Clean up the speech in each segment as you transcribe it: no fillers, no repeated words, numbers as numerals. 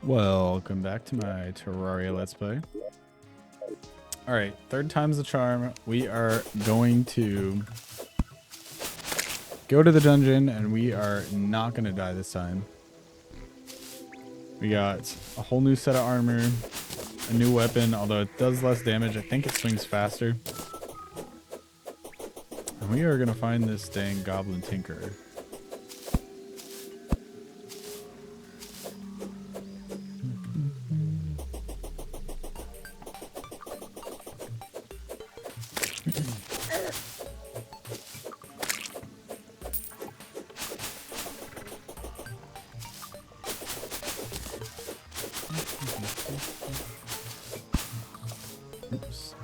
Welcome back to my Terraria Let's Play. Alright, third time's the charm. We are going to go to the dungeon and we are not going to die this time. We got a whole new set of armor, a new weapon, although it does less damage. I think it swings faster. And we are going to find this dang goblin tinkerer. Oops.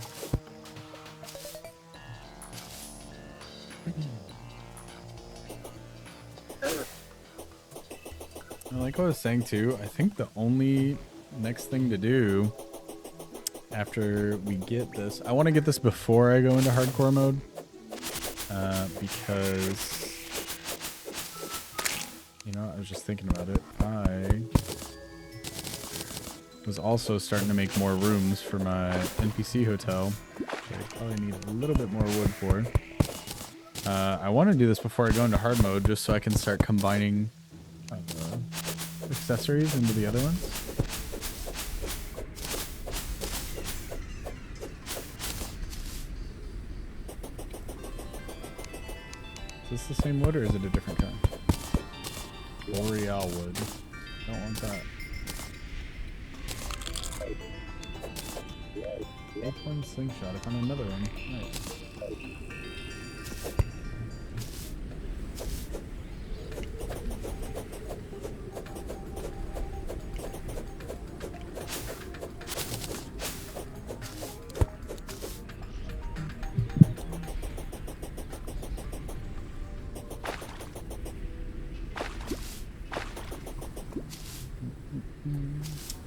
Like what I was saying too, I think the only next thing to do after we get this, I want to get this before I go into hardcore mode, because, you know, I was just thinking about it. I was also starting to make more rooms for my NPC hotel, which I probably need a little bit more wood for. I want to do this before I go into hard mode, just so I can start combining accessories into the other ones. Is this the same wood or is it a different kind? Boreal wood. Don't want that. Acorn slingshot. I found another one. Nice.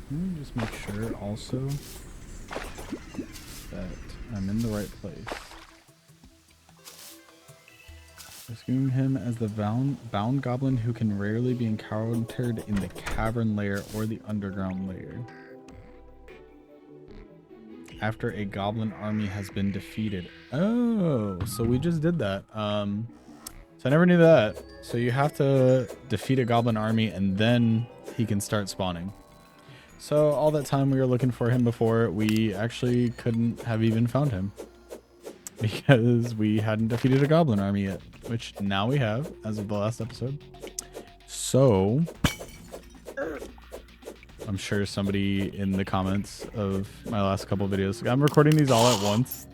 Let me just make sure also that I'm in the right place. Rescuing him as the bound goblin who can rarely be encountered in the cavern layer or the underground layer. After a goblin army has been defeated. Oh, so we just did that. So I never knew that. So you have to defeat a goblin army and then he can start spawning. So all that time we were looking for him before, we actually couldn't have even found him because we hadn't defeated a goblin army yet, which now we have as of the last episode. So I'm sure somebody in the comments of my last couple videos, I'm recording these all at once.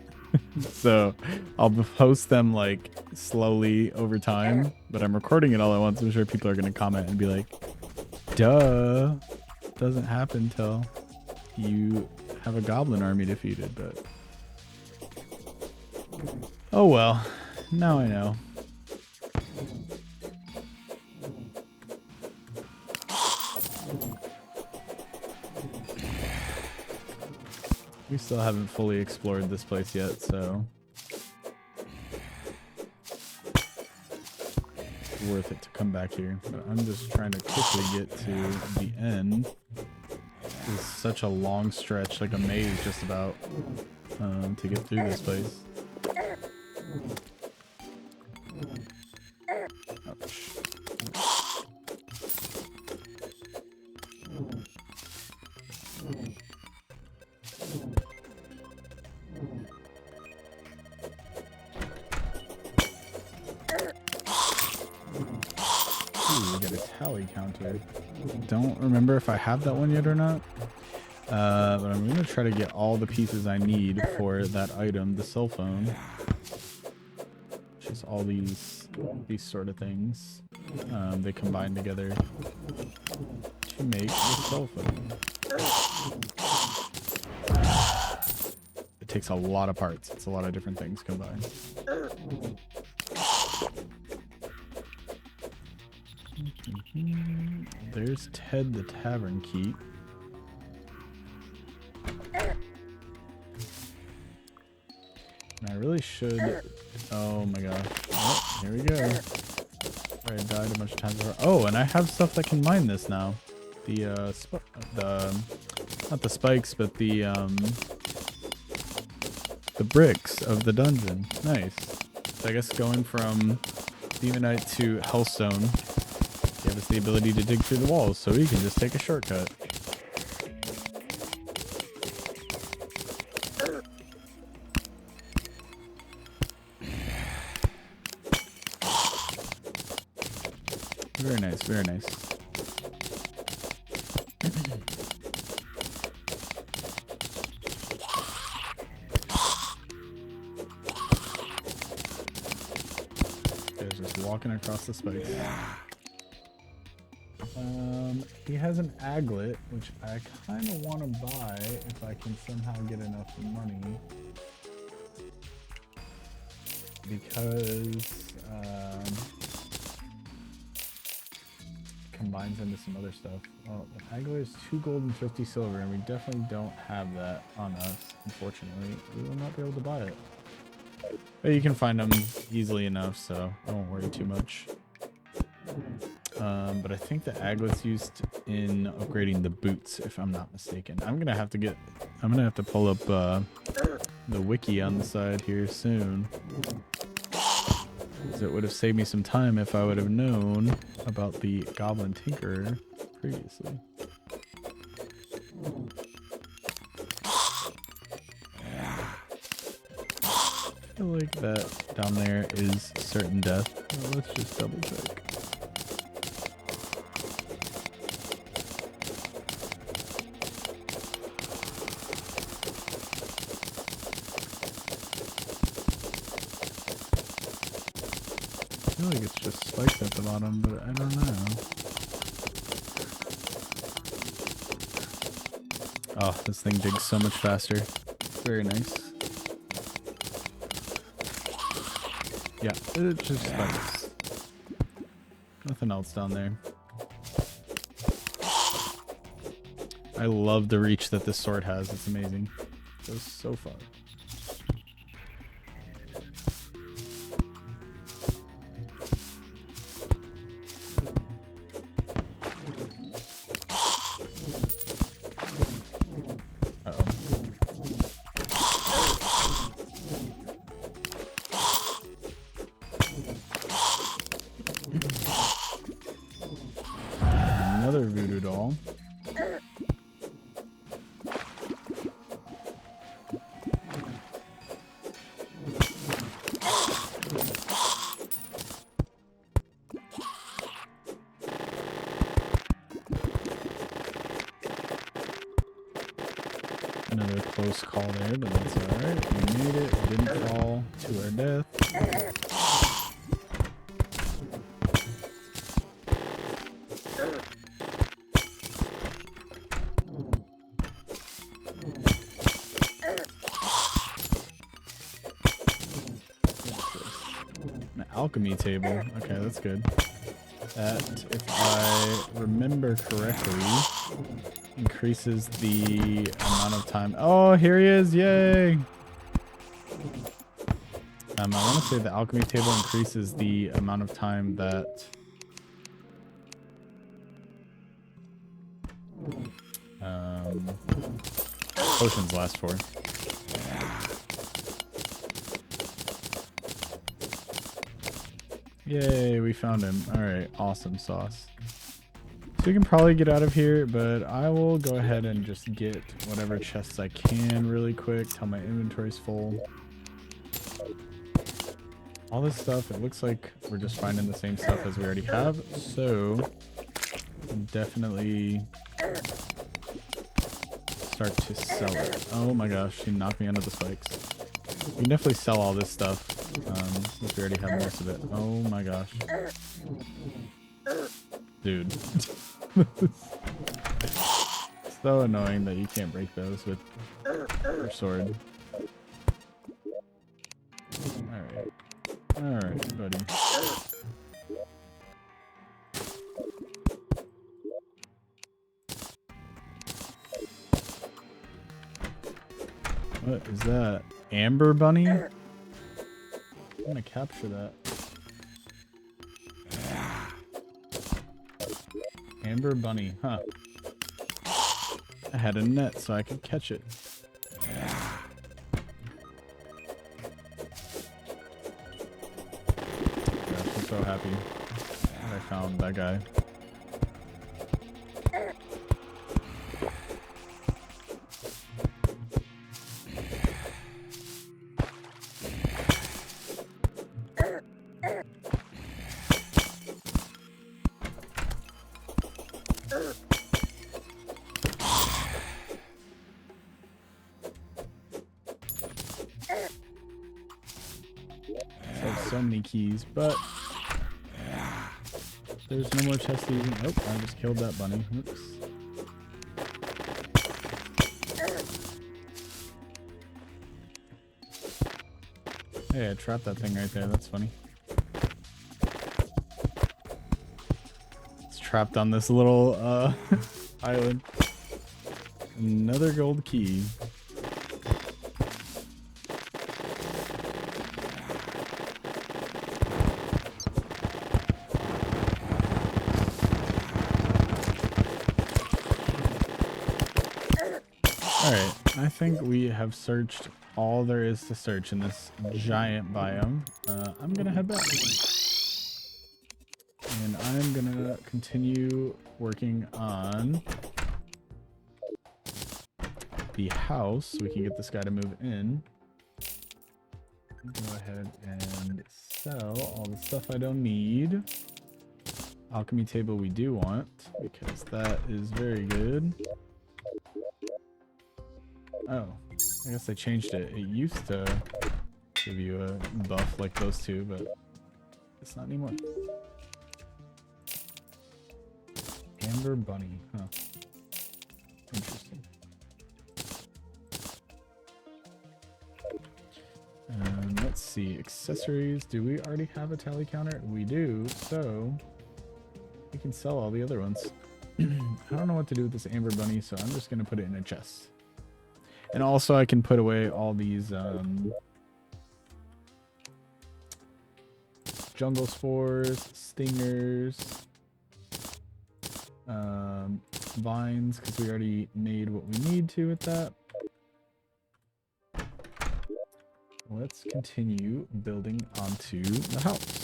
So I'll post them like slowly over time, but I'm recording it all at once. I'm sure people are going to comment and be like, duh, doesn't happen till you have a goblin army defeated, but oh well, now I know. We still haven't fully explored this place yet, so it's worth it to come back here. But I'm just trying to quickly get to the end. It's such a long stretch, like a maze just about, to get through this place. Ouch. Ooh, we got a tally counter. Don't remember if I have that one yet or not. But I'm going to try to get all the pieces I need for that item, the cell phone. Which is all these sort of things. They combine together to make the cell phone. It takes a lot of parts. It's a lot of different things combined. There's Ted the Tavern Keep. And I really should... Oh my gosh. Oh, here we go. I died a bunch of times before. Oh, and I have stuff that can mine this now. not the spikes, but the bricks of the dungeon. Nice. So I guess going from Demonite to Hellstone gave us the ability to dig through the walls, so we can just take a shortcut. Very nice, very nice. Guys just walking across the spikes. He has an aglet, which I kind of want to buy if I can somehow get enough money. Because combines into some other stuff. Well, the aglet is 2 gold and 50 silver, and we definitely don't have that on us. Unfortunately, we will not be able to buy it. But you can find them easily enough, so I won't worry too much. But I think the aglet's used in upgrading the boots, if I'm not mistaken. I'm gonna have to pull up the wiki on the side here soon. Because it would have saved me some time if I would have known about the Goblin Tinkerer previously. I feel like that down there is certain death. Well, let's just double check. I feel like it's just spiked at the bottom, but I don't know. Oh, this thing digs so much faster. Very nice. Yeah, it just spikes. Nothing else down there. I love the reach that this sword has. It's amazing. It goes so far. Another voodoo doll. Another close call there, but that's alright. We made it. We didn't fall to our death. Alchemy table. Okay, that's good. That, if I remember correctly, increases the amount of time. Oh, here he is! Yay! I want to say the alchemy table increases the amount of time that potions last for. Yay, we found him. Alright, awesome sauce. So we can probably get out of here, but I will go ahead and just get whatever chests I can really quick till my inventory's full. All this stuff, it looks like we're just finding the same stuff as we already have, so definitely start to sell it. Oh my gosh, he knocked me under the spikes. We can definitely sell all this stuff. Since we already have most of it. Oh my gosh. Dude. So annoying that you can't break those with your sword. Alright. Alright, buddy. What is that? Amber bunny? I'm gonna capture that. Amber bunny, huh? I had a net so I could catch it. Gosh, I'm so happy that I found that guy. So many keys, but there's no more chests to even. Oh, I just killed that bunny. Oops. Hey, I trapped that thing right there. That's funny. It's trapped on this little island. Another gold key. Alright, I think we have searched all there is to search in this giant biome. I'm gonna head back. And I'm gonna continue working on the house so we can get this guy to move in. Go ahead and sell all the stuff I don't need. Alchemy table we do want, because that is very good. Oh, I guess I changed it. It used to give you a buff like those two, but it's not anymore. Amber bunny, huh? Interesting. Let's see, accessories. Do we already have a tally counter? We do, so we can sell all the other ones. I don't know what to do with this amber bunny, so I'm just gonna put it in a chest. And also I can put away all these jungle spores, stingers, vines, because we already made what we need to with that. Let's continue building onto the house.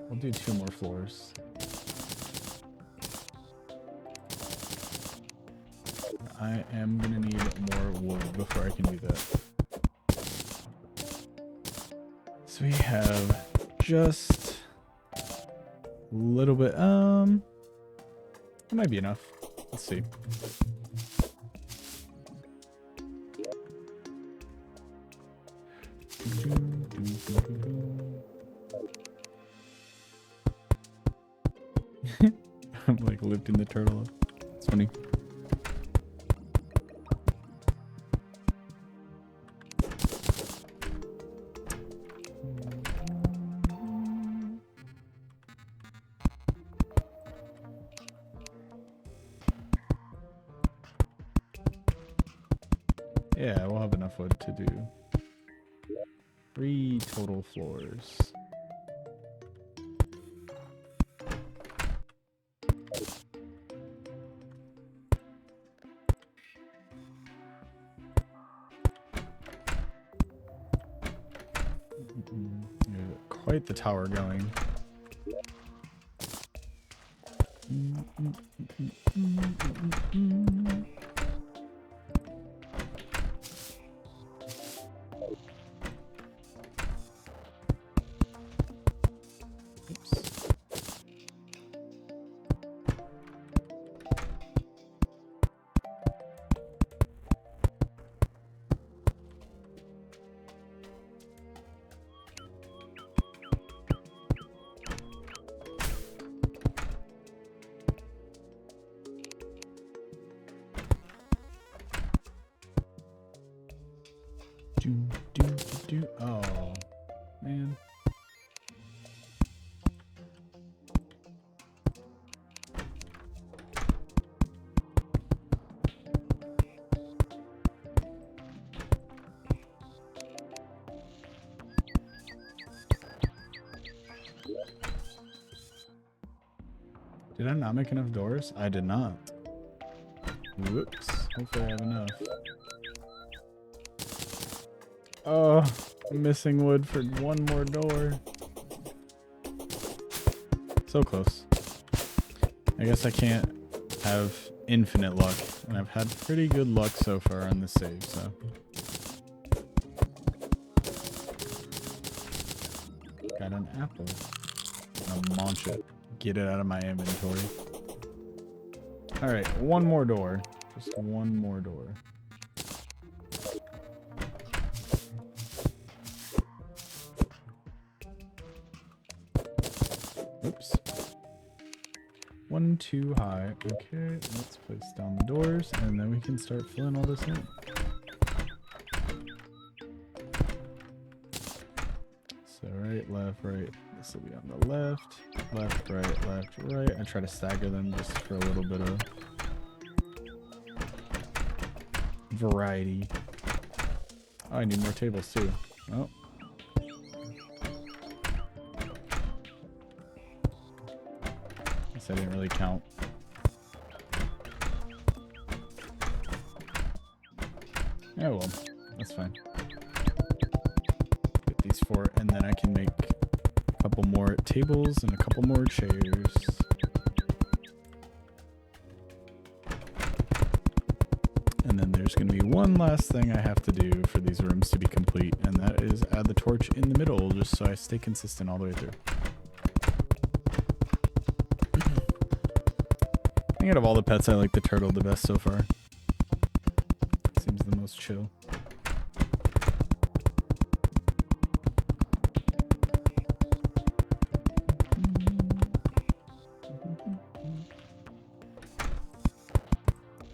We'll do 2 more floors. I am gonna need more wood before I can do that. So we have just a little bit, it might be enough. Let's see. I'm like lifting the turtle up. It's funny. Yeah, we'll have enough wood to do 3 total floors. Quite the tower going. Did I not make enough doors? I did not. Whoops. Hopefully I have enough. Oh, I'm missing wood for one more door. So close. I guess I can't have infinite luck. And I've had pretty good luck so far on this save, so. Got an apple. I'll launch it. Get it out of my inventory. Alright, one more door. Just one more door. Oops. One too high. Okay, let's place down the doors and then we can start filling all this in. So right, left, right. This will be on the left. Left, right. I try to stagger them just for a little bit of variety. Oh, I need more tables too. Oh. Guess I didn't really count. Oh well, that's fine. Get these four, and then I can make a couple more tables and a couple more chairs. And then there's going to be one last thing I have to do for these rooms to be complete, and that is add the torch in the middle, just so I stay consistent all the way through. I think out of all the pets, I like the turtle the best so far. Seems the most chill.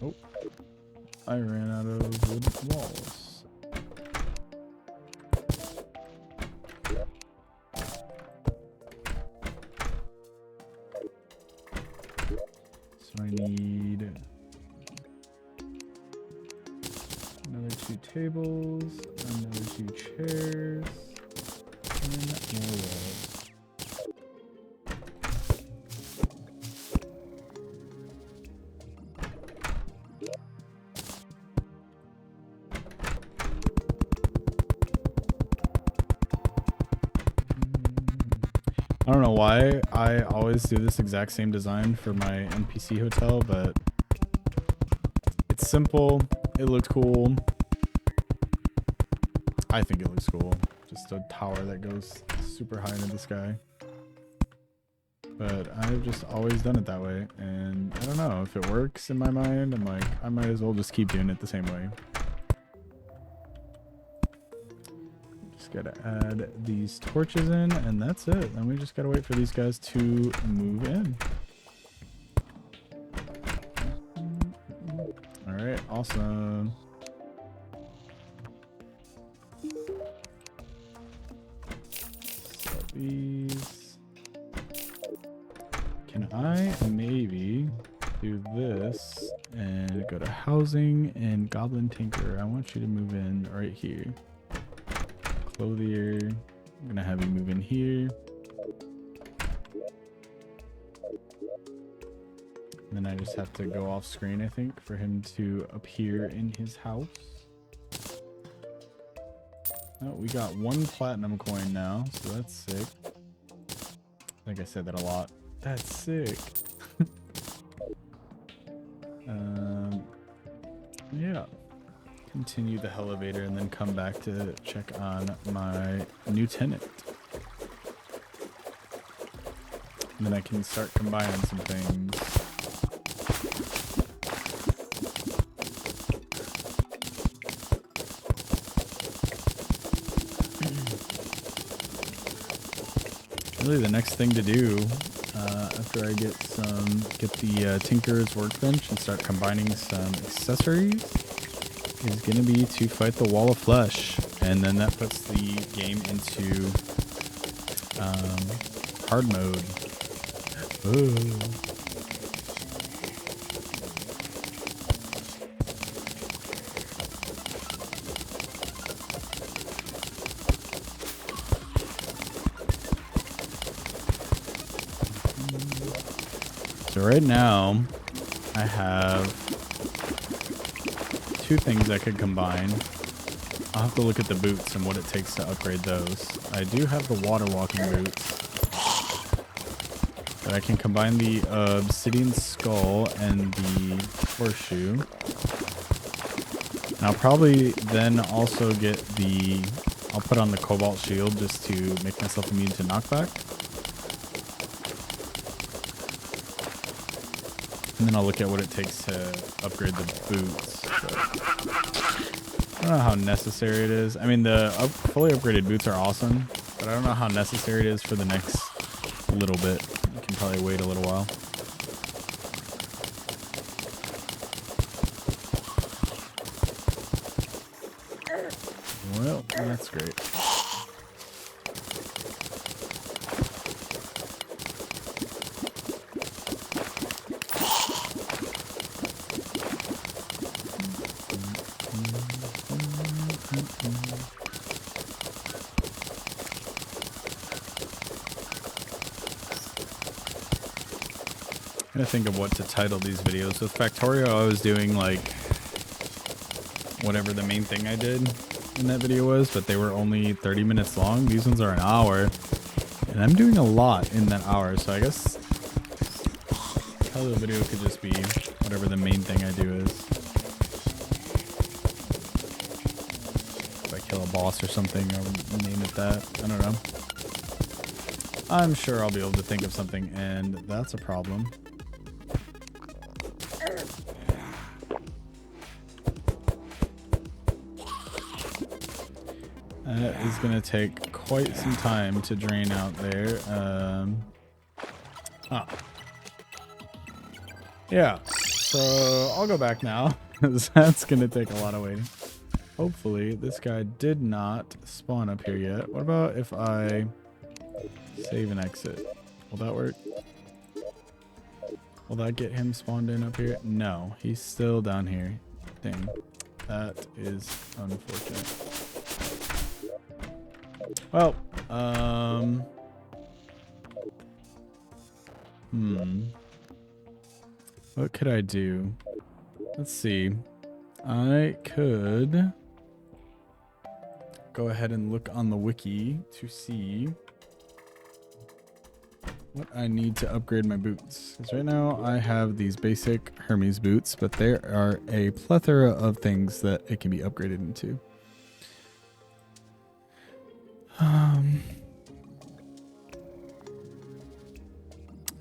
Oh, I ran out of wood walls. So I need another 2 tables, another 2 chairs, and more walls. I don't know why I always do this exact same design for my NPC hotel, but it's simple. It looked cool. I think it looks cool. Just a tower that goes super high into the sky. But I've just always done it that way. And I don't know, if it works in my mind, I'm like, I might as well just keep doing it the same way. Gotta add these torches in, and that's it. Then we just gotta wait for these guys to move in. All right, awesome. So these. Can I maybe do this and go to housing and Goblin Tinker? I want you to move in right here. Clothier, I'm gonna have you move in here. And then I just have to go off screen, I think, for him to appear in his house. Oh, we got 1 platinum coin now, so that's sick. I think I said that a lot. That's sick. Yeah. Continue the elevator and then come back to check on my new tenant. And then I can start combining some things. Really the next thing to do after I get the Tinker's workbench and start combining some accessories is going to be to fight the wall of flesh, and then that puts the game into hard mode. Ooh. So right now, I have 2 things I could combine. I'll have to look at the boots and what it takes to upgrade those. I do have the water walking boots. But I can combine the obsidian skull and the horseshoe. And I'll probably then also get the... I'll put on the cobalt shield just to make myself immune to knockback. And then I'll look at what it takes to upgrade the boots. But I don't know how necessary it is. I mean, the fully upgraded boots are awesome, but I don't know how necessary it is for the next little bit. I can probably wait a little while. Well, that's great. I think of what to title these videos. With Factorio, I was doing like whatever the main thing I did in that video was, but they were only 30 minutes long. These ones are an hour, and I'm doing a lot in that hour, so I guess title of the video could just be whatever the main thing I do is. If I kill a boss or something, I'll name it that. I don't know. I'm sure I'll be able to think of something, and that's a problem. That is going to take quite some time to drain out there. Yeah, so I'll go back now, because that's going to take a lot of waiting. Hopefully, this guy did not spawn up here yet. What about if I save and exit? Will that work? Will that get him spawned in up here? No, he's still down here. Dang, that is unfortunate. Well, what could I do? Let's see. I could go ahead and look on the wiki to see what I need to upgrade my boots. Because right now I have these basic Hermes boots, but there are a plethora of things that it can be upgraded into.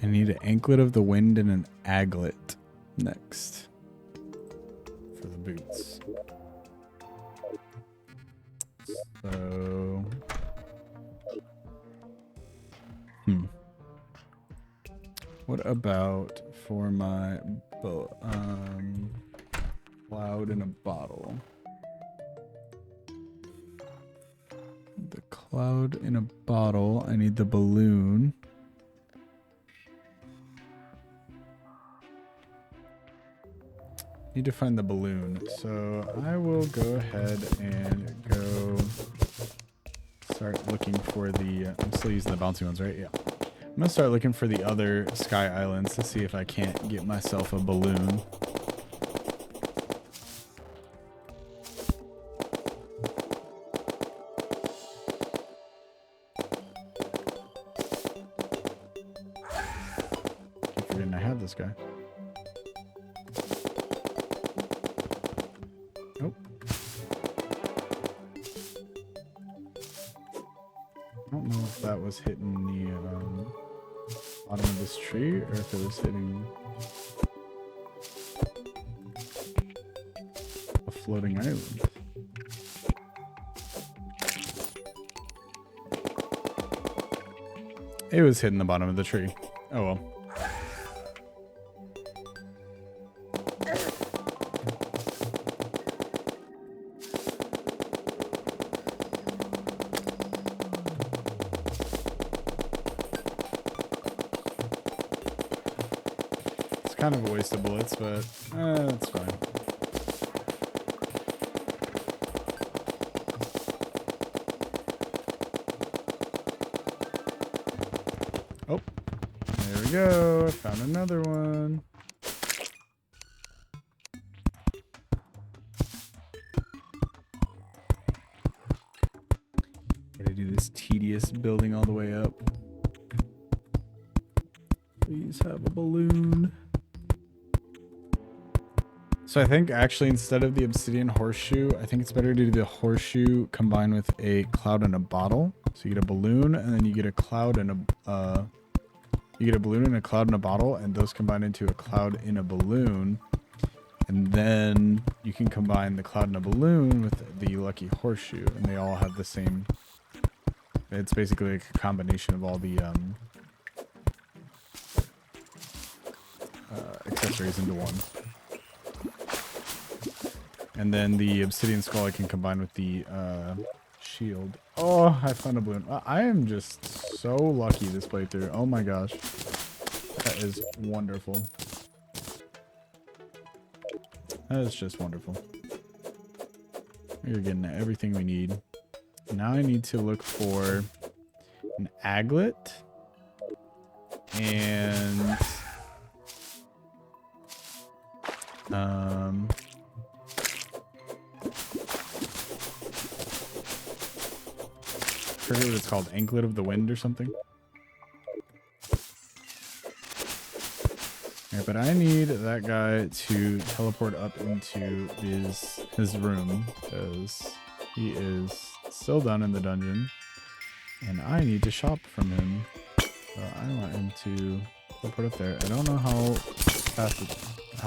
I need an anklet of the wind and an aglet next for the boots. So, what about for my cloud in a bottle? The cloud in a bottle. I need the balloon. Need to find the balloon. So I will go ahead and go start looking for the... I'm still using the bouncy ones, right? Yeah. I'm going to start looking for the other sky islands to see if I can't get myself a balloon. This guy. Oh. I don't know if that was hitting the bottom of this tree or if it was hitting a floating island. It was hitting the bottom of the tree. Oh well. Kind of a waste of bullets, but that's fine. Oh, there we we go. I found another one. Gotta do this tedious building all the way up. Please have a balloon. So I think actually instead of the obsidian horseshoe, I think it's better to do the horseshoe combined with a cloud and a bottle. So you get a balloon and then you get a cloud and a you get a balloon and a cloud and a bottle, and those combine into a cloud in a balloon. And then you can combine the cloud and a balloon with the lucky horseshoe, and they all have the same. It's basically like a combination of all the accessories into one. And then the obsidian skull I can combine with the shield. Oh, I found a balloon. I am just so lucky this playthrough. Oh my gosh. That is wonderful. That is just wonderful. We're getting everything we need. Now I need to look for an aglet and I forget what it's called, anklet of the wind or something. Yeah, but I need that guy to teleport up into his room because he is still down in the dungeon, and I need to shop from him. So I want him to teleport up there. I don't know how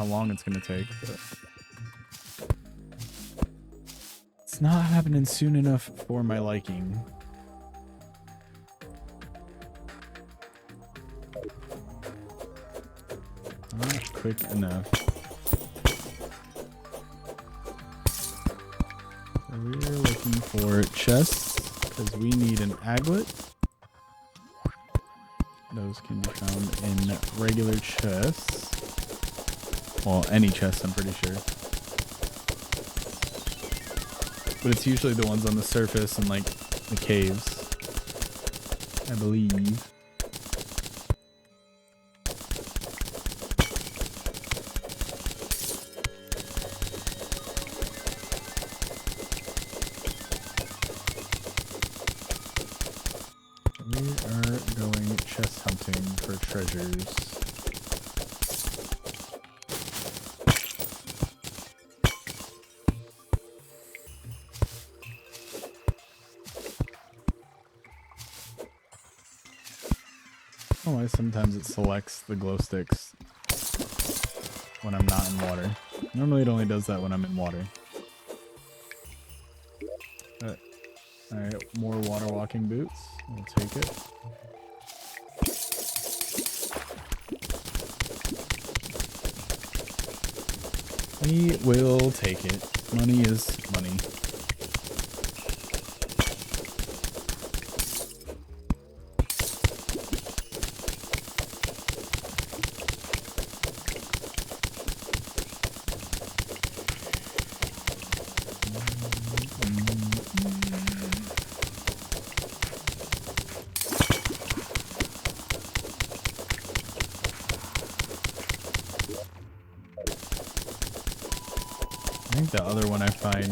long it's gonna take, but it's not happening soon enough for my liking. Not quick enough. So we're looking for chests because we need an aglet. Those can be found in regular chests. Well, any chest, I'm pretty sure. But it's usually the ones on the surface and like the caves, I believe. We are going chest hunting for treasures. Oh, why sometimes it selects the glow sticks when I'm not in water. Normally it only does that when I'm in water. Alright, more water walking boots. We'll take it. We will take it. Money is money. I think the other one I find is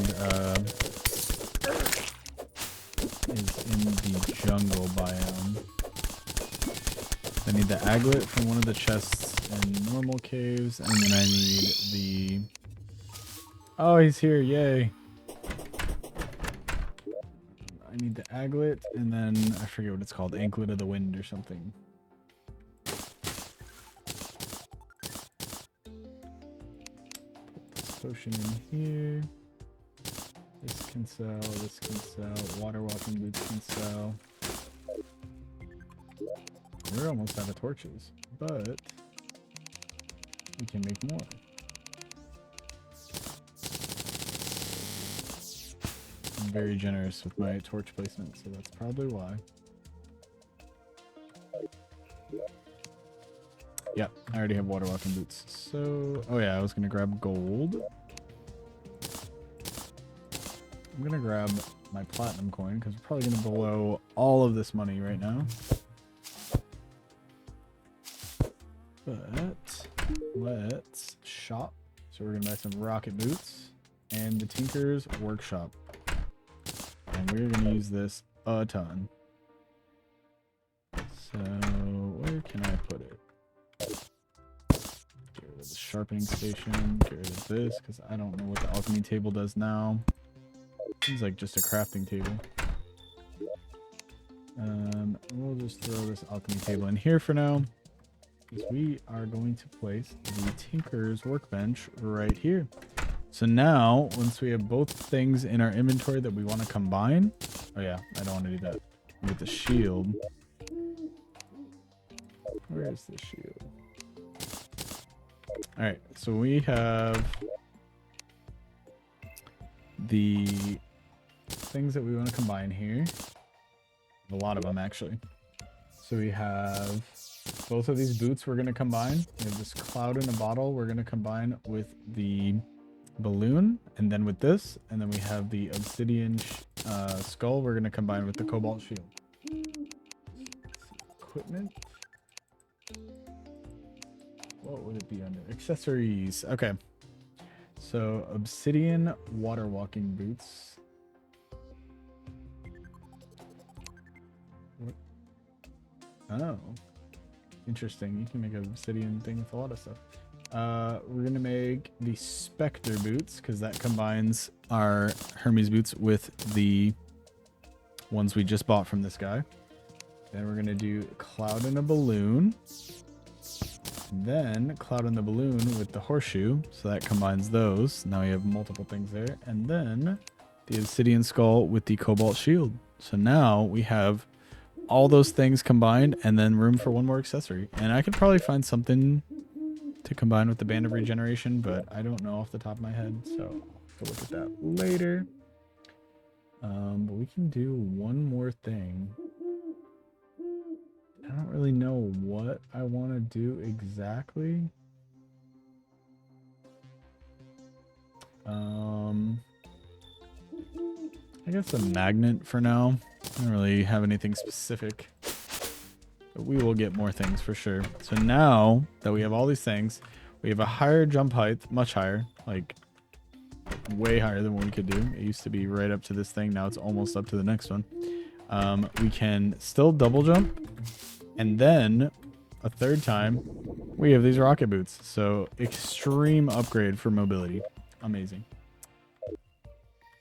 in the jungle biome. I need the aglet from one of the chests in normal caves, and then I need the... Oh, he's here, yay! I need the aglet, and then I forget what it's called, anklet of the wind or something. Potion in here. This can sell, water walking boots can sell. We're almost out of torches, but we can make more. I'm very generous with my torch placement, so that's probably why. Yeah, I already have water walking boots. So, oh yeah, I was gonna grab gold. I'm gonna grab my platinum coin because we're probably gonna blow all of this money right now. But let's shop. So we're gonna buy some rocket boots and the Tinker's Workshop. And we're gonna use this a ton. So where can I put it? Get rid of the sharpening station, get rid of this, because I don't know what the alchemy table does now. Seems like just a crafting table. We'll just throw this alchemy table in here for now, because we are going to place the Tinker's Workbench right here. So now, once we have both things in our inventory that we want to combine... Oh yeah, I don't want to do that. With the shield. Where is the shield? Alright, so we have the things that we want to combine here. A lot of them, actually. So we have both of these boots we're going to combine. We have this cloud in a bottle we're going to combine with the balloon, and then with this, and then we have the obsidian skull we're going to combine with the cobalt shield. Equipment. What would it be under? Accessories. Okay. So obsidian water walking boots. What? Oh. Interesting. You can make an obsidian thing with a lot of stuff. We're gonna make the Spectre boots because that combines our Hermes boots with the ones we just bought from this guy. Then we're gonna do cloud and a balloon. Then cloud and the balloon with the horseshoe, so that combines those. Now we have multiple things there. And then the obsidian skull with the cobalt shield. So now we have all those things combined and then room for one more accessory. And I could probably find something to combine with the band of regeneration, but I don't know off the top of my head, so I'll look at that later. But we can do one more thing. I don't really know what I want to do exactly. I guess a magnet for now. I don't really have anything specific, but we will get more things for sure. So now that we have all these things, we have a higher jump height, much higher, like way higher than what we could do. It used to be right up to this thing. Now it's almost up to the next one. We can still double jump. And then a third time, we have these rocket boots. So extreme upgrade for mobility. Amazing.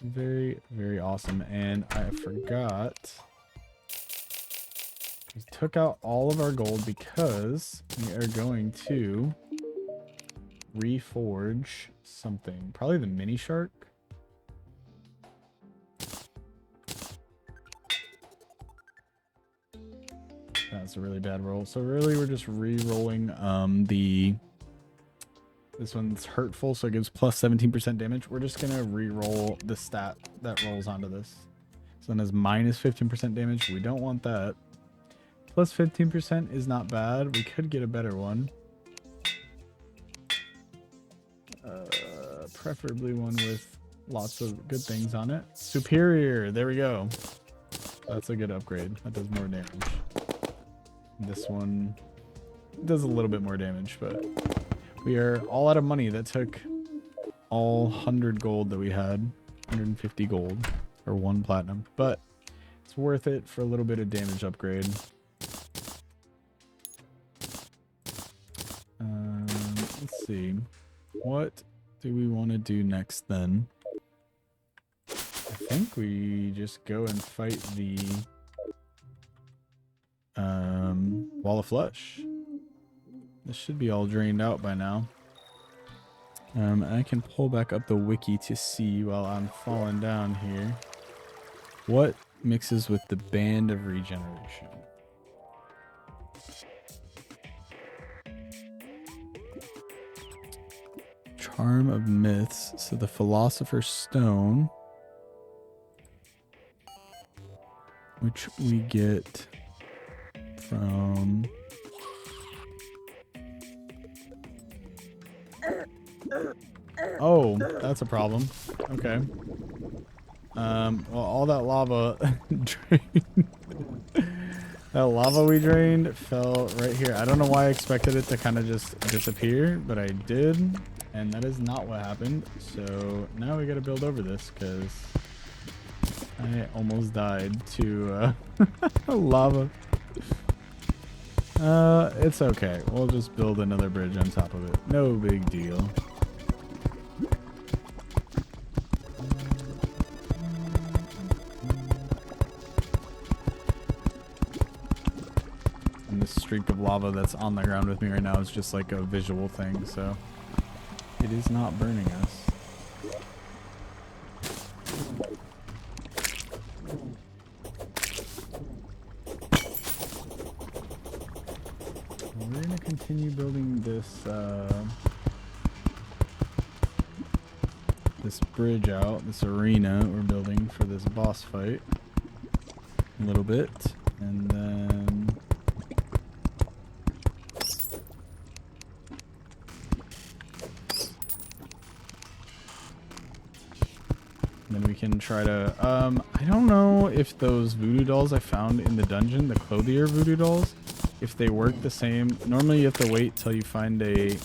Very, very awesome. And I forgot, we took out all of our gold because we are going to reforge something. Probably the mini shark. That's a really bad roll. So really we're just re-rolling this one's hurtful, so it gives plus 17% damage. We're just gonna re-roll the stat that rolls onto this. So then has minus 15% damage. We don't want that. Plus 15% is not bad. We could get a better one. Preferably one with lots of good things on it. Superior. There we go. That's a good upgrade. That does more damage. This one does a little bit more damage, but we are all out of money. That took all 100 gold that we had. 150 gold or 1 platinum, but it's worth it for a little bit of damage upgrade. Let's see. What do we want to do next then? I think we just go and fight the Wall of Flesh. This should be all drained out by now. I can pull back up the wiki to see while I'm falling down here what mixes with the Band of Regeneration. Charm of Myths. So the Philosopher's Stone, which we get from oh, that's a problem. Okay. Well, all that lava drained. That lava we drained fell right here. I don't know why I expected it to kind of just disappear, but I did. And that is not what happened. So now we got to build over this because I almost died to lava. It's okay. We'll just build another bridge on top of it. No big deal. And this streak of lava that's on the ground with me right now is just like a visual thing, so it is not burning us. We're gonna continue building this this bridge out, this arena we're building for this boss fight a little bit, and then we can try to I don't know if those voodoo dolls I found in the dungeon, the clothier voodoo dolls, if they work the same. Normally you have to wait till you find a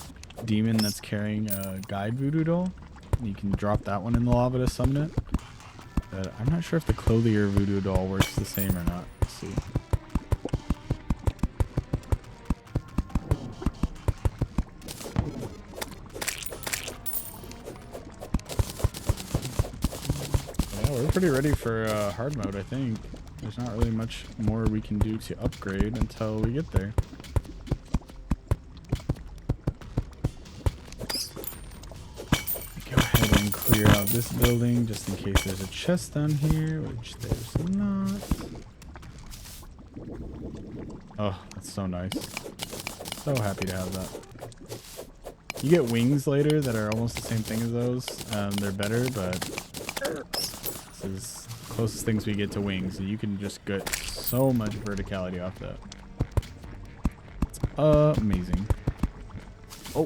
demon that's carrying a guide voodoo doll, and you can drop that one in the lava to summon it. But I'm not sure if the clothier voodoo doll works the same or not. Let's see. Yeah, we're pretty ready for hard mode, I think. There's not really much more we can do to upgrade until we get there. Go ahead and clear out this building just in case there's a chest down here, which there's not. Oh, that's so nice. So happy to have that. You get wings later that are almost the same thing as those. They're better, but this is the closest things we get to wings. And you can just get so much verticality off that. It's amazing. Oh.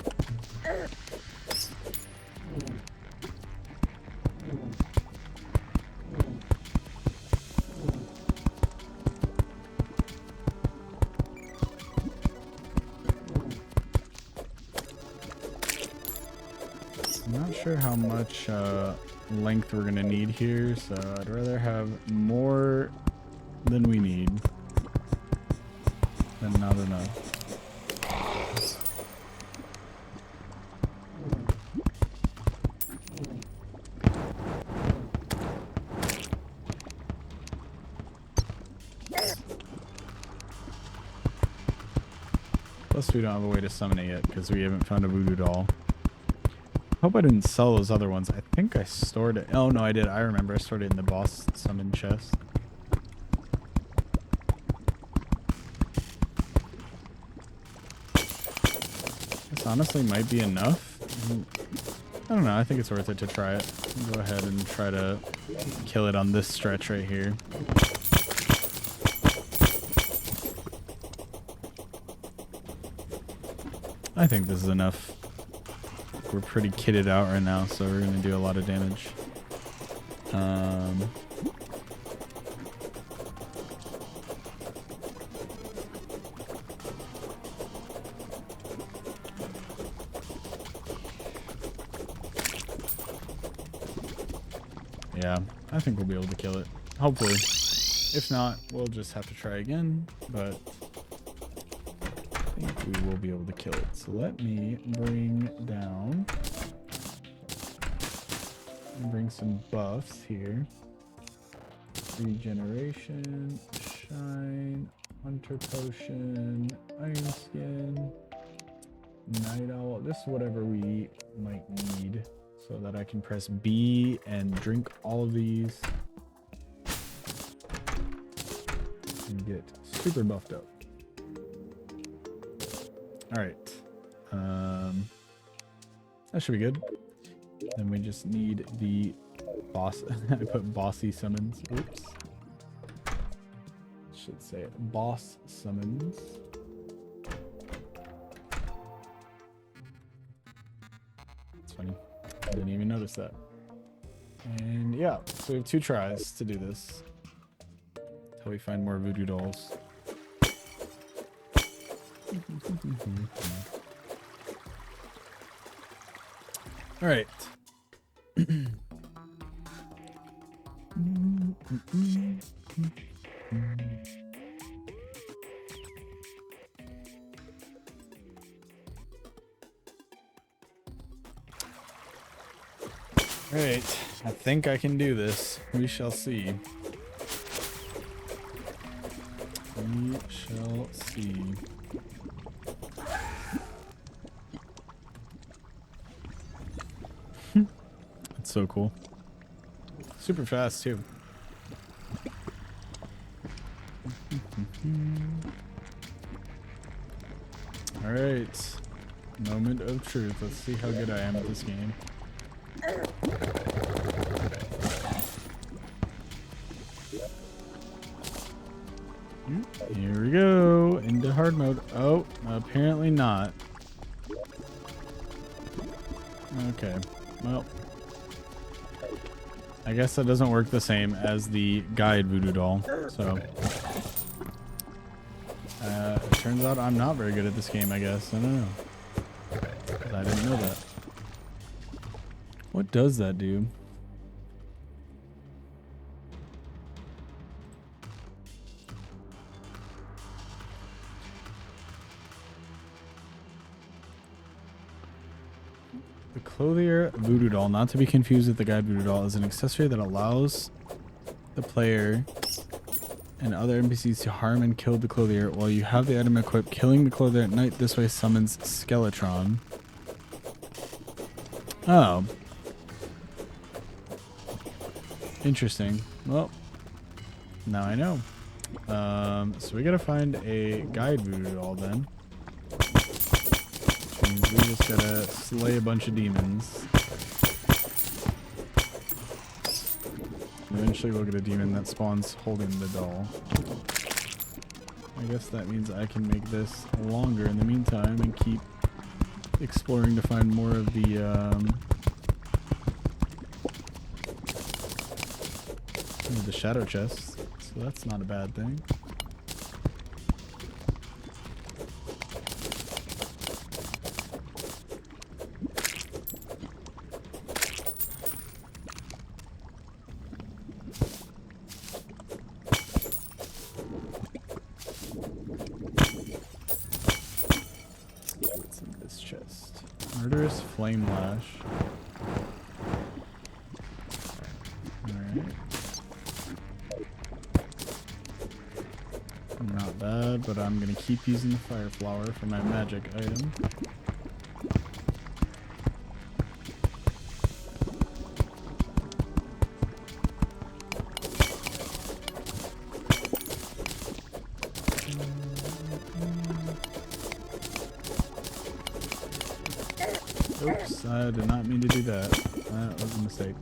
I'm not sure how much length we're gonna need here, so I'd rather have more than we need than not enough. Plus we don't have a way to summon it yet because we haven't found a voodoo doll. Hope I didn't sell those other ones. I think I stored it. Oh no, I did. I remember. I stored it in the boss summon chest. This honestly might be enough. I don't know. I think it's worth it to try it. Go ahead and try to kill it on this stretch right here. I think this is enough. We're pretty kitted out right now, so we're going to do a lot of damage. Yeah, I think we'll be able to kill it. Hopefully. If not, we'll just have to try again, but I think we will be able to kill it. So let me bring down, bring some buffs here. Regeneration, shine, hunter potion, iron skin, night owl. This is whatever we might need so that I can press B and drink all of these and get super buffed up. All right, that should be good. Then we just need the boss. I put bossy summons. Oops. Should say boss summons. It's funny. I didn't even notice that. And yeah, so we have 2 tries to do this until we find more voodoo dolls. All right. Alright, I think I can do this. We shall see. We shall see. That's so cool. Super fast, too. Alright. Moment of truth. Let's see how good I am at this game. Here we go. Into hard mode. Oh, apparently not. Okay. Well. I guess that doesn't work the same as the guide voodoo doll. So. It turns out I'm not very good at this game, I guess. I don't know. I didn't know that. What does that do? The clothier voodoo doll, not to be confused with the guide voodoo doll, is an accessory that allows the player and other NPCs to harm and kill the clothier while you have the item equipped. Killing the clothier at night this way summons Skeletron. Oh. Interesting. Well, now I know. So we gotta find a guide voodoo doll then. Which means we just gotta slay a bunch of demons. Eventually we'll get a demon that spawns holding the doll. I guess that means I can make this longer in the meantime and keep exploring to find more of the shadow chests. So that's not a bad thing. Murderous flame lash. Alright. Not bad, but I'm gonna keep using the fire flower for my magic item. Oops, I did not mean to do that. That was a mistake.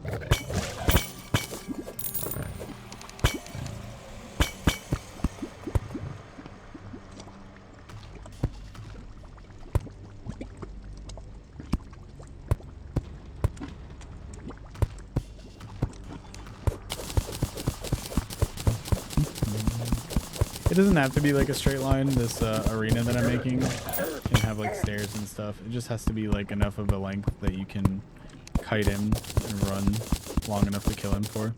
It doesn't have to be like a straight line, this arena that I'm making. Can have like stairs and stuff. It just has to be like enough of a length that you can kite him and run long enough to kill him for.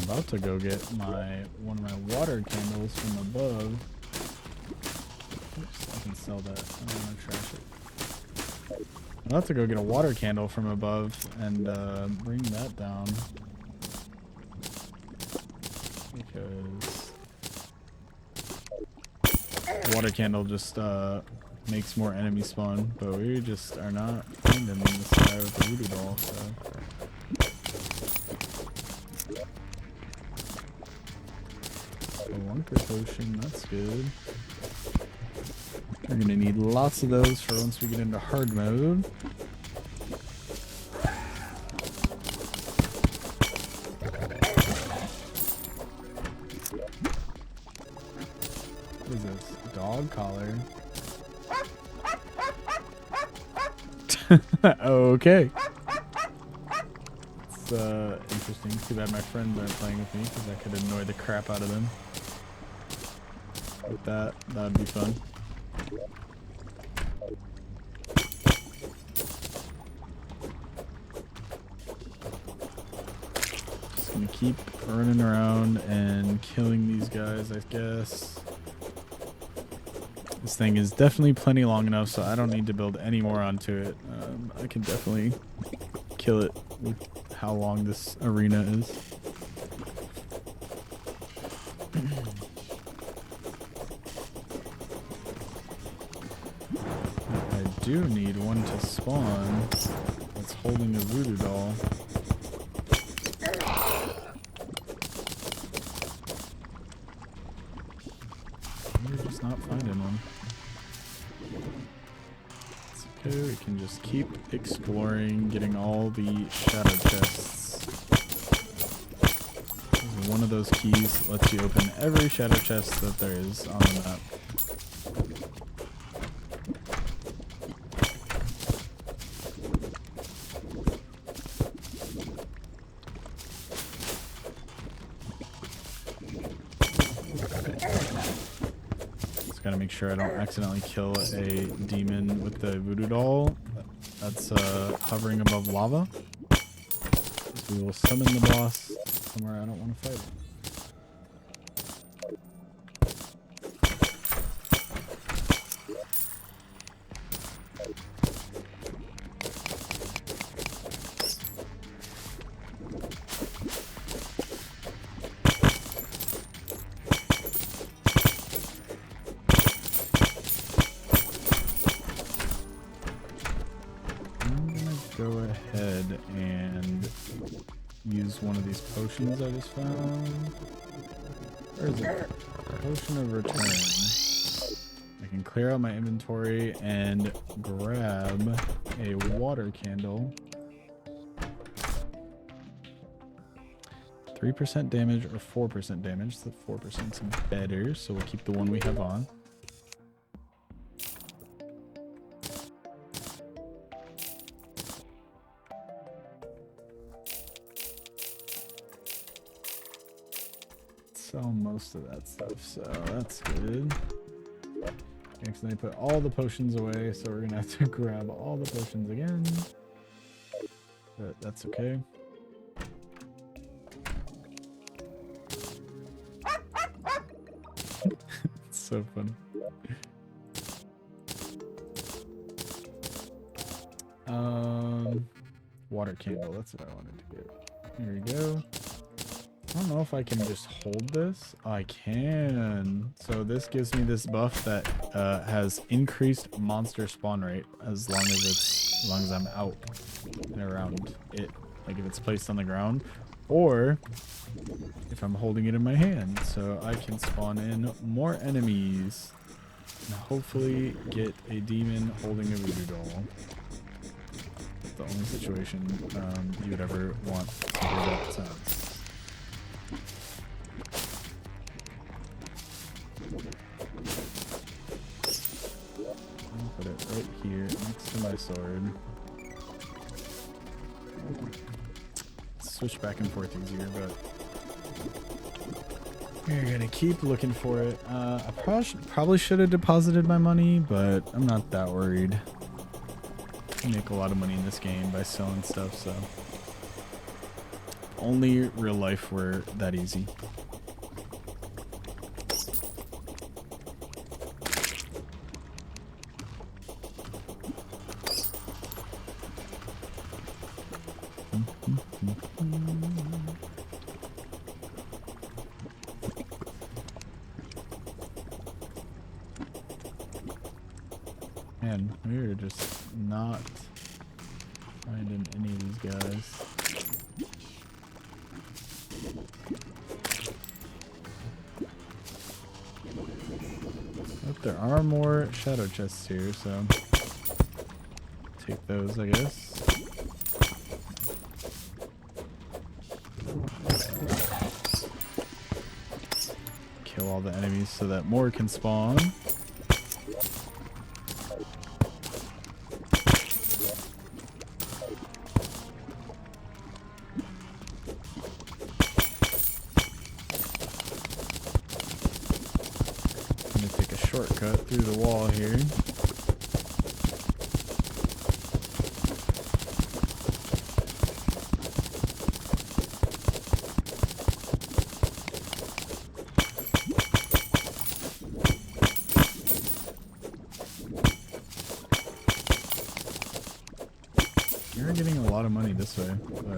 About to go get one of my water candles from above. Oops, I can sell that. I don't want to trash it. I'm about to go get a water candle from above and bring that down because the water candle just makes more enemies spawn, but we just are not finding this guy with the voodoo doll, so. A Lunker potion, that's good. We're gonna need lots of those for once we get into hard mode. What is this? Dog collar. Okay. It's interesting. Too bad my friends aren't playing with me because I could annoy the crap out of them. Like that would be fun. Just gonna keep running around and killing these guys, I guess. This thing is definitely plenty long enough, so I don't need to build any more onto it. I can definitely kill it with how long this arena is. I do need one to spawn that's holding a voodoo doll. We're just not finding one. It's okay, we can just keep exploring, getting all the shadow chests. One of those keys lets you open every shadow chest that there is on the map. Gotta make sure I don't accidentally kill a demon with the voodoo doll that's hovering above lava. So we will summon the boss somewhere I don't want to fight. Go ahead and use one of these potions I just found. Where is it? Potion of Return. I can clear out my inventory and grab a water candle. 3% damage or 4% damage. The 4%'s better, so we'll keep the one we have on. Sell most of that stuff, so that's good. Next, they put all the potions away, so we're gonna have to grab all the potions again. But that's okay. It's so funny. Water candle, that's what I wanted to get. Here we go. I don't know if I can just hold this. I can. So this gives me this buff that has increased monster spawn rate as long as I'm out and around it. Like if it's placed on the ground, or if I'm holding it in my hand, so I can spawn in more enemies and hopefully get a demon holding a voodoo doll. That's the only situation you would ever want to hear that sense. Put it right here next to my sword. Switch back and forth easier, but we're gonna keep looking for it. I probably should have deposited my money, but I'm not that worried. I make a lot of money in this game by selling stuff, so only real life were that easy. Man, we're just not finding any of these guys. Oh, there are more shadow chests here, so take those, I guess. Kill all the enemies so that more can spawn. Shortcut through the wall here. You're getting a lot of money this way, but I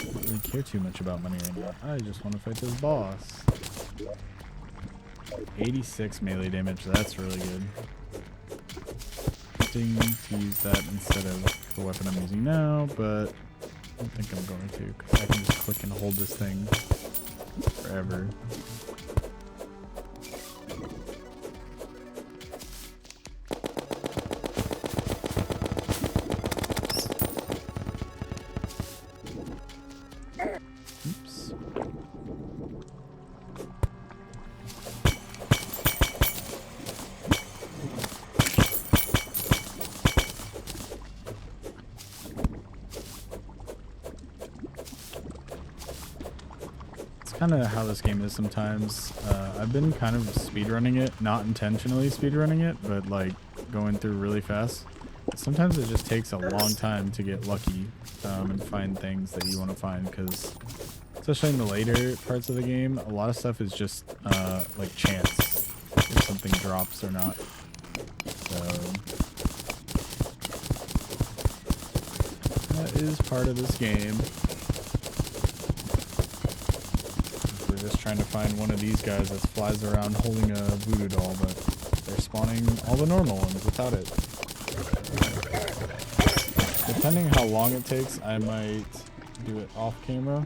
don't really care too much about money right now. I just want to fight this boss. 86 melee damage, that's really good. Tempting to use that instead of the weapon I'm using now, but I don't think I'm going to, because I can just click and hold this thing forever. Oops. Kind of how this game is sometimes. I've been kind of speedrunning it, not intentionally speedrunning it, but like going through really fast. Sometimes it just takes a long time to get lucky and find things that you want to find, because especially in the later parts of the game, a lot of stuff is just like chance, if something drops or not. So that is part of this game. Just trying to find one of these guys that flies around holding a voodoo doll, but they're spawning all the normal ones without it. Depending how long it takes, I might do it off camera.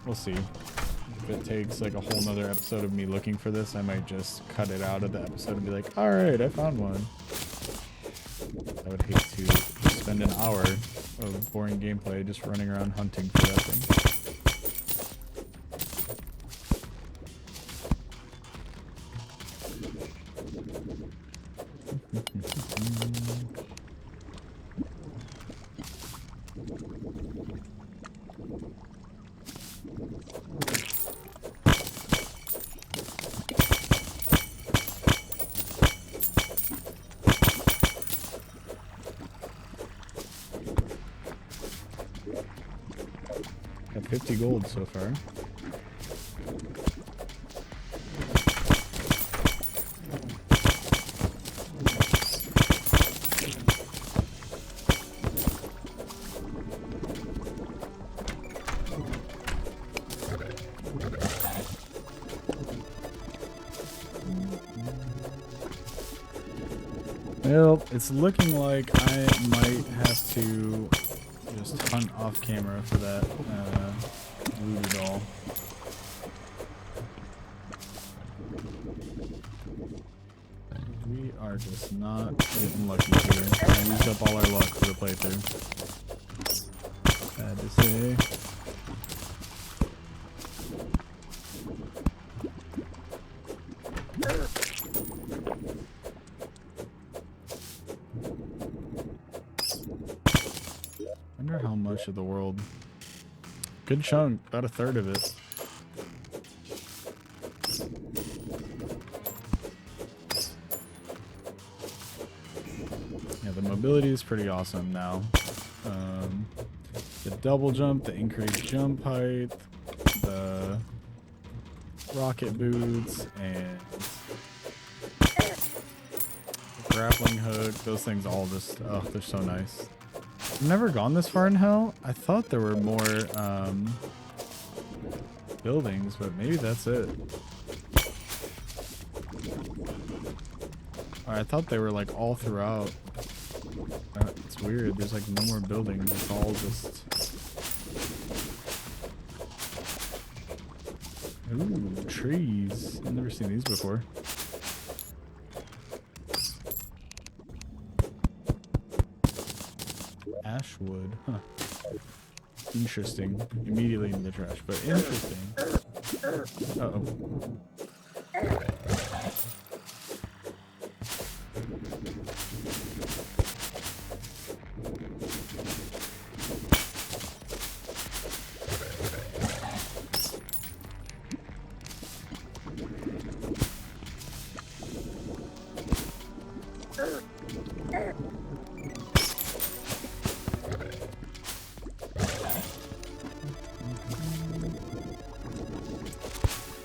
We'll see. If it takes like a whole nother episode of me looking for this, I might just cut it out of the episode and be like, alright, I found one. I would hate to spend an hour of boring gameplay just running around hunting for that thing. Got 50 gold so far. Well, it's looking like I might have to just hunt off camera for that voodoo doll. We are just not getting lucky here. We used up all our luck for the playthrough. Sad to say. Wonder how much of the world. Good chunk, about a third of it. Yeah, the mobility is pretty awesome now. The double jump, the increased jump height, the rocket boots, and the grappling hook. Those things all just, oh, they're so nice. I've never gone this far in hell. I thought there were more buildings, but maybe that's it. I thought they were like all throughout. It's weird. There's like no more buildings. It's all just... Ooh, trees. I've never seen these before. Ashwood. Huh. Interesting. Immediately in the trash, but interesting. Uh-oh.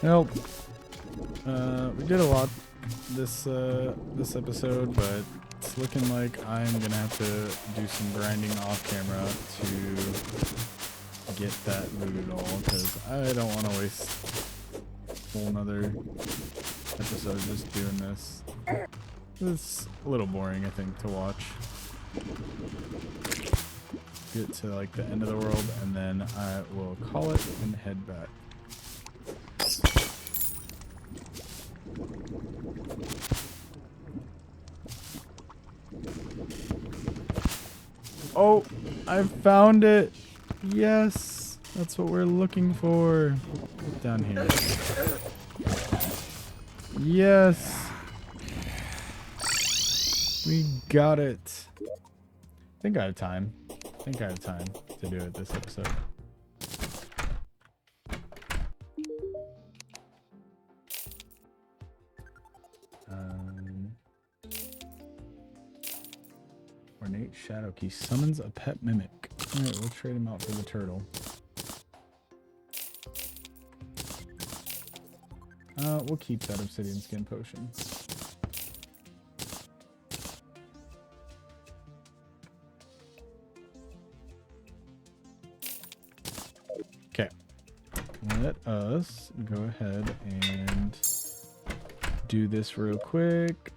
Nope. We did a lot this episode, but it's looking like I'm gonna have to do some grinding off camera to get that looted all, because I don't want to waste a whole nother episode just doing this. It's a little boring, I think, to watch. Get to like the end of the world, and then I will call it and head back. Oh, I found it. Yes, that's what we're looking for. Down here. Yes. We got it. I think I have time. I think I have time to do it this episode. Ornate Shadow Key summons a pet mimic. Alright, we'll trade him out for the turtle. We'll keep that obsidian skin potion. Okay. Let us go ahead and do this real quick.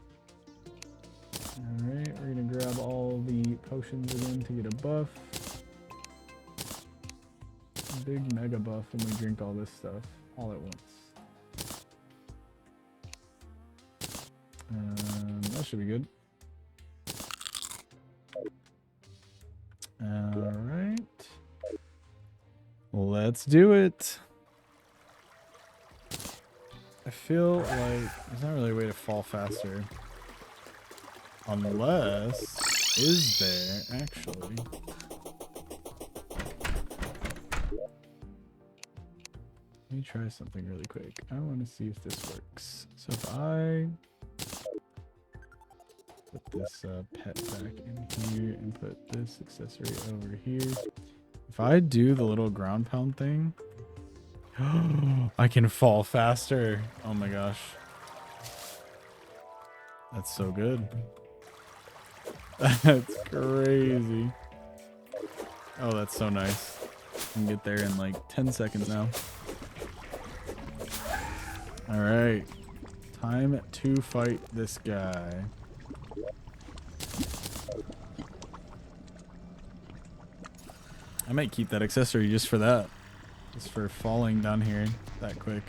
Alright, we're gonna grab all the potions again to get a buff. A big mega buff when we drink all this stuff all at once. That should be good. Alright. Let's do it. I feel like there's not really a way to fall faster. Unless, is there actually? Let me try something really quick. I want to see if this works. So if I put this pet back in here and put this accessory over here. If I do the little ground pound thing, I can fall faster. Oh my gosh. That's so good. That's crazy. Oh, that's so nice. I can get there in like 10 seconds now. Alright. Time to fight this guy. I might keep that accessory just for that. Just for falling down here that quick.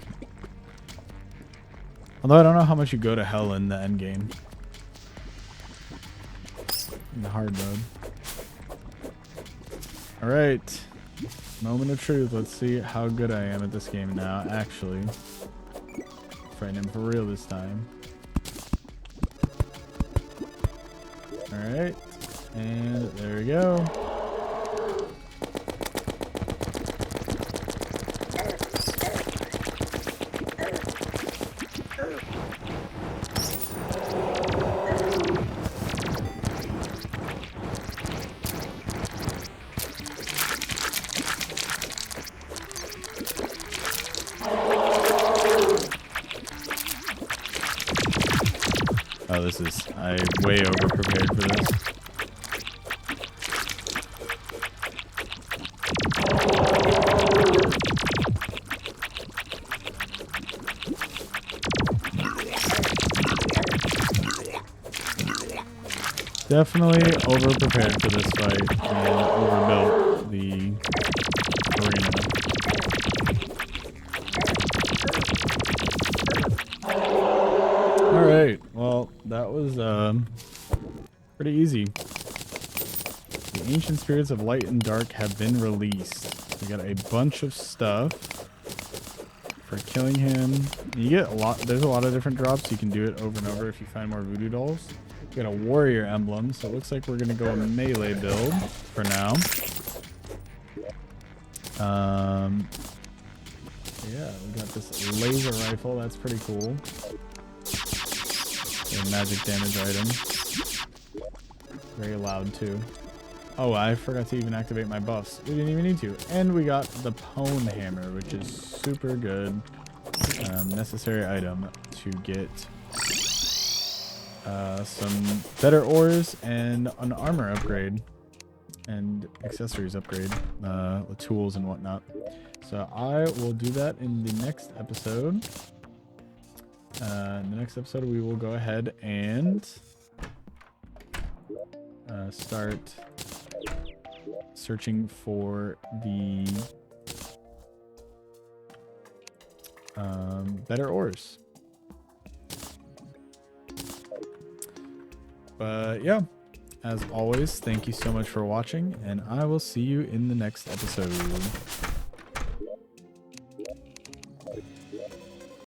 Although I don't know how much you go to hell in the end game. In the hard mode. Alright. Moment of truth. Let's see how good I am at this game now, actually. Fighting him for real this time. Alright. And there we go. Oh, this is... I'm way over prepared for this. definitely over-prepared for this fight and overbuilt the arena. Alright, well, that was pretty easy. The ancient spirits of light and dark have been released. We got a bunch of stuff for killing him. You get a lot, there's a lot of different drops. You can do it over and over if you find more voodoo dolls. We got a warrior emblem, so it looks like we're gonna go a melee build for now. Yeah, we got this laser rifle, that's pretty cool. A magic damage item. Very loud too. Oh, I forgot to even activate my buffs. We didn't even need to. And we got the Pwn Hammer, which is super good. Necessary item to get some better ores and an armor upgrade and accessories upgrade, with tools and whatnot. So I will do that in the next episode. In the next episode, we will go ahead and start searching for the better ores. But yeah, as always, thank you so much for watching, and I will see you in the next episode.